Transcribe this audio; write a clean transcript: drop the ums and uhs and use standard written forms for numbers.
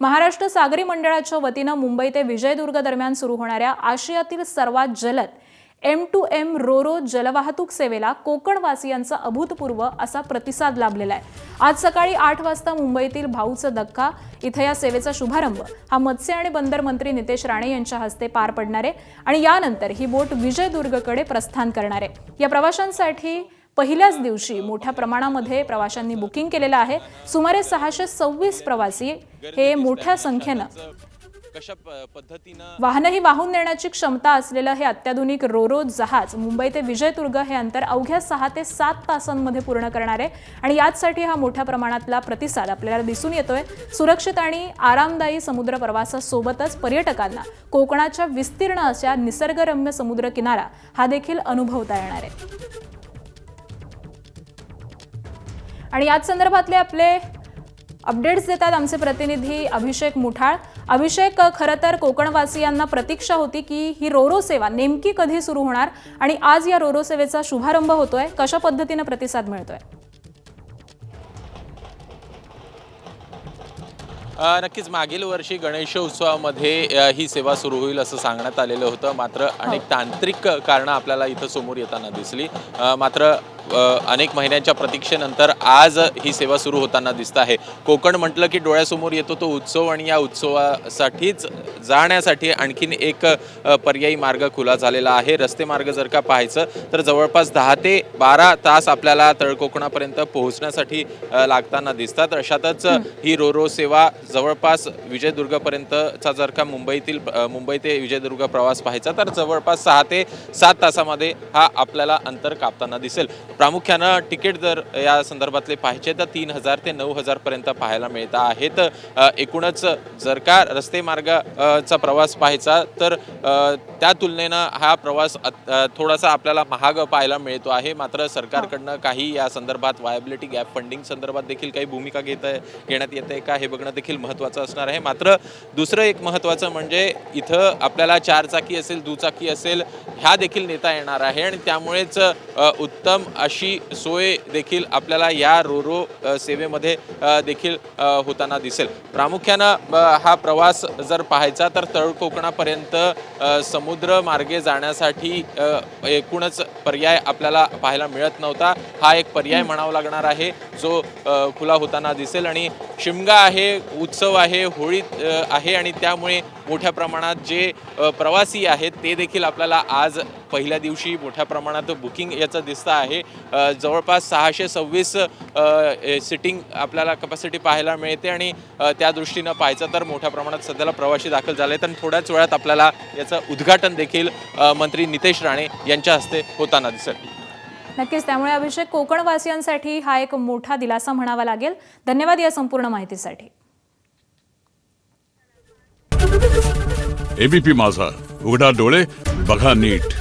महाराष्ट्र सागरी मंडळाच्या वतीनं मुंबई ते विजयदुर्ग दरम्यान सुरू होणाऱ्या आशियातील सर्वात जलद M2M रोरो जलवाहतूक सेवेला कोकणवासियांचा अभूतपूर्व असा प्रतिसाद लाभलेला आहे। आज सकाळी 8 वाजता मुंबईतील भाऊचं दक्का इथे या सेवेचा शुभारंभ हा मत्स्य आणि बंदर मंत्री नितेश राणे यांच्या हस्ते पार पडणार आहे आणि यानंतर ही बोट विजयदुर्गकडे प्रस्थान करणार आहे। या प्रवाशांसाठी पहिल्याच दिवशी मोठ्या प्रमाणामध्ये प्रवाशांनी बुकिंग केलेलं आहे। सुमारे 626 प्रवासी हे मोठ्या संख्येनं वाहनही वाहून नेण्याची क्षमता असलेलं हे अत्याधुनिक रोरो जहाज मुंबई ते विजयदुर्ग हे अंतर अवघ्या 6 ते 7 तासांमध्ये पूर्ण करणार आहे आणि यासाठी हा मोठ्या प्रमाणातला प्रतिसाद आपल्याला दिसून येतोय। सुरक्षित आणि आरामदायी समुद्र प्रवासासोबतच पर्यटकांना कोकणाच्या विस्तीर्ण अशा निसर्गरम्य समुद्र किनारा हा देखील अनुभवता येणार आहे। आणि याच संदर्भातले आपले अपडेट्स देतात आमचे प्रतिनिधी अभिषेक मुठाळ। अभिषेक, खरं तर कोकणवासियांना प्रतीक्षा होती की ही रोरो सेवा नेमकी कधी सुरू होणार आणि आज या रोरो सेवेचा शुभारंभ होतोय, कशा पद्धतीने प्रतिसाद मिळतोय? नक्कीच मागील वर्षी गणेशोत्सवामध्ये ही सेवा सुरू होईल असं सांगण्यात आलेलं होतं, मात्र अनेक तांत्रिक कारणं आपल्याला इथं समोर येताना दिसली। मात्र अनेक महिन्यांच्या प्रतीक्षेनंतर आज ही सेवा सुरू होताना दिसत आहे। कोकण म्हटलं की डोळ्यासमोर येतो तो उत्सव आणि या उत्सवासाठीच जाण्यासाठी आणखीन एक पर्यायी मार्ग खुला झालेला आहे। रस्ते मार्ग जर का पाहायचं तर जवळपास 10 ते 12 तास आपल्याला तळकोकणापर्यंत पोहोचण्यासाठी लागताना दिसतात। अशातच ही रोरो सेवा जवळपास विजयदुर्गपर्यंतचा जर का मुंबई ते विजयदुर्ग प्रवास पाहायचा तर जवळपास 6 ते 7 तासामध्ये हा आपल्याला अंतर कापताना दिसेल। प्रामुख्यानं तिकीट जर या संदर्भातले पाहायचे तर 3000 ते 9000 पर्यंत पाहायला मिळत आहेत। एकूणच जर का रस्ते मार्गाचा प्रवास पाहायचा तर त्या तुलनेनं हा प्रवास थोडासा आपल्याला महाग पाहायला मिळतो आहे। मात्र सरकारकडनं काही या संदर्भात वायबिलिटी गॅप फंडिंग संदर्भात देखील काही भूमिका घेण्यात येते का हे बघणं देखील महत्त्वाचं असणार आहे। मात्र दुसरं एक महत्त्वाचं म्हणजे इथं आपल्याला 4 चाकी असेल, दुचाकी असेल ह्या देखील नेता येणार आहे आणि त्यामुळेच उत्तम अशी सोय देखील आपल्याला या रोरो सेवेमध्ये देखील होताना दिसेल। प्रामुख्यानं हा प्रवास जर पाहायचा तर तळकोकणापर्यंत समुद्र मार्गे जाण्यासाठी एकूणच पर्याय आपल्याला पाहायला मिळत नव्हता। हा एक पर्याय म्हणावा लागणार आहे जो खुला होताना दिसेल आणि शिमगा आहे, उत्सव आहे, होळी आहे आणि त्यामुळे मोठ्या प्रमाणात जे प्रवासी आहेत ते देखील आपल्याला आज पहिल्या दिवशी मोठ्या प्रमाणात बुकिंग याचं दिसतं आहे। जवळपास 626 सिटिंग आपल्याला कॅपॅसिटी पाहायला मिळते आणि त्या दृष्टीनं पाहायचं तर मोठ्या प्रमाणात सध्याला प्रवासी दाखल झाले तर थोड्याच वेळात आपल्याला याचं उद्घाटन देखील मंत्री नितेश राणे यांच्या हस्ते होताना दिसेल। नक्कीच, त्यामुळे अभिषेक, कोकणवासियांसाठी हा एक मोठा दिलासा म्हणावा लागेल। धन्यवाद या संपूर्ण माहितीसाठी। एबीपी माझा, उघडा डोळे बघा नीट।